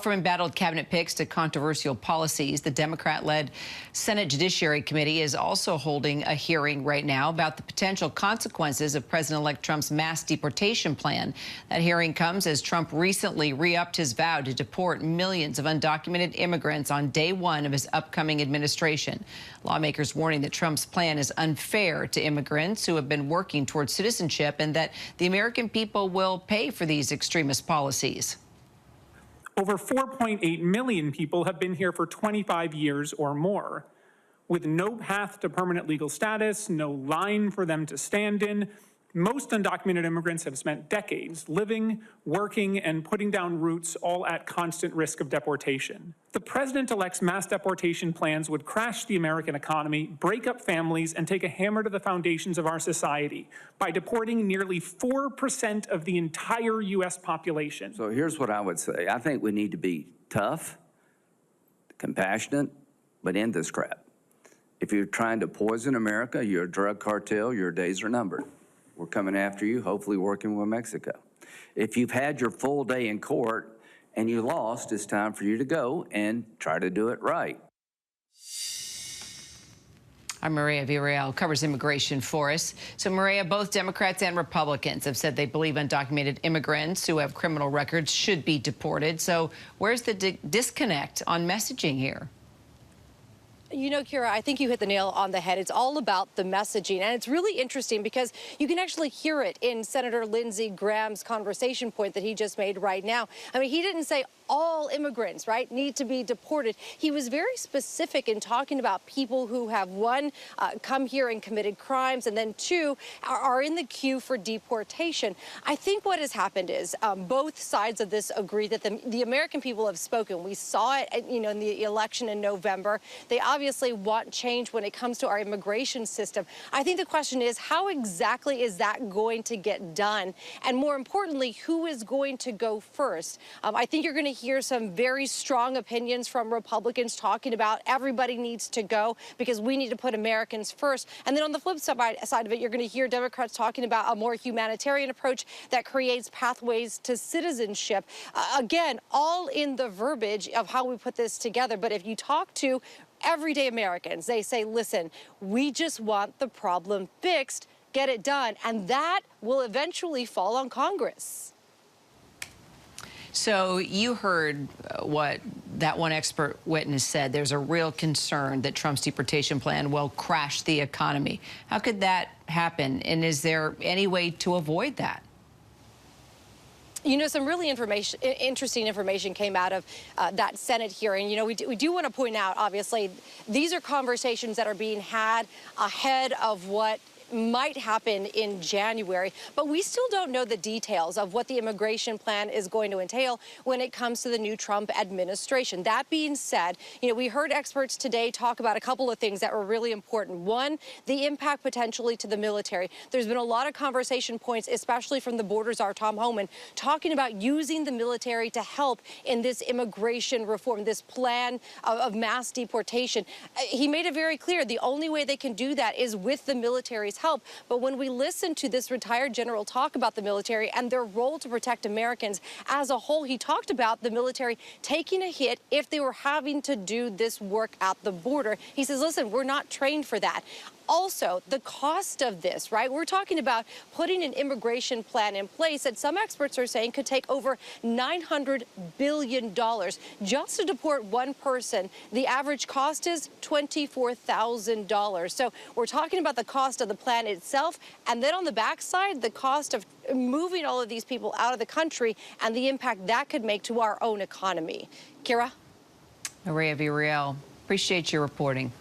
From embattled cabinet picks to controversial policies, the Democrat-led Senate Judiciary Committee is also holding a hearing right now about the potential consequences of President-elect Trump's mass deportation plan. That hearing comes as Trump recently re-upped his vow to deport millions of undocumented immigrants on day one of his upcoming administration. Lawmakers warning that Trump's plan is unfair to immigrants who have been working towards citizenship and that the American people will pay for these extremist policies. Over 4.8 million people have been here for 25 years or more, with no path to permanent legal status, no line for them to stand in. Most undocumented immigrants have spent decades living, working, and putting down roots, all at constant risk of deportation. The president-elect's mass deportation plans would crash the American economy, break up families, and take a hammer to the foundations of our society by deporting nearly 4% of the entire U.S. population. So here's what I would say. I think we need to be tough, compassionate, but end this crap. If you're trying to poison America, you're a drug cartel, your days are numbered. We're coming after you, hopefully working with Mexico. If you've had your full day in court and you lost, it's time for you to go and try to do it right. I'm Maria Villarreal, covers immigration for us. So, Maria, both Democrats and Republicans have said they believe undocumented immigrants who have criminal records should be deported. So where's the disconnect on messaging here? You know, Kira, I think you hit the nail on the head. It's all about the messaging. And it's really interesting because you can actually hear it in Senator Lindsey Graham's conversation point that he just made right now. I mean, he didn't say all immigrants, right, need to be deported. He was very specific in talking about people who have, one, come here and committed crimes, and then two, are in the queue for deportation. I think what has happened is both sides of this agree that the American people have spoken. We saw it, you know, in the election in November. They obviously want change when it comes to our immigration system. I think the question is, how exactly is that going to get done? And more importantly, who is going to go first? I think you're going to hear some very strong opinions from Republicans talking about everybody needs to go because we need to put Americans first. And then on the flip side of it, you're going to hear Democrats talking about a more humanitarian approach that creates pathways to citizenship. Again, all in the verbiage of how we put this together. But if you talk to everyday Americans, they say, listen, we just want the problem fixed, get it done, and that will eventually fall on Congress. So you heard what that one expert witness said. There's a real concern that Trump's deportation plan will crash the economy. How could that happen? And is there any way to avoid that? You know, some really interesting information came out of that Senate hearing. You know, we do want to point out, obviously, these are conversations that are being had ahead of what might happen in January, but we still don't know the details of what the immigration plan is going to entail when it comes to the new Trump administration. That being said, you know, we heard experts today talk about a couple of things that were really important. One, the impact potentially to the military. There's been a lot of conversation points, especially from the border czar Tom Homan, talking about using the military to help in this immigration reform, this plan of mass deportation. He made it very clear the only way they can do that is with the military's help. But when we listen to this retired general talk about the military and their role to protect Americans as a whole, he talked about the military taking a hit if they were having to do this work at the border. He says, listen, we're not trained for that. Also, the cost of this, right? We're talking about putting an immigration plan in place that some experts are saying could take over $900 billion just to deport one person. The average cost is $24,000. So we're talking about the cost of the plan itself, and then on the backside, the cost of moving all of these people out of the country and the impact that could make to our own economy. Kira? Maria Villarreal, appreciate your reporting.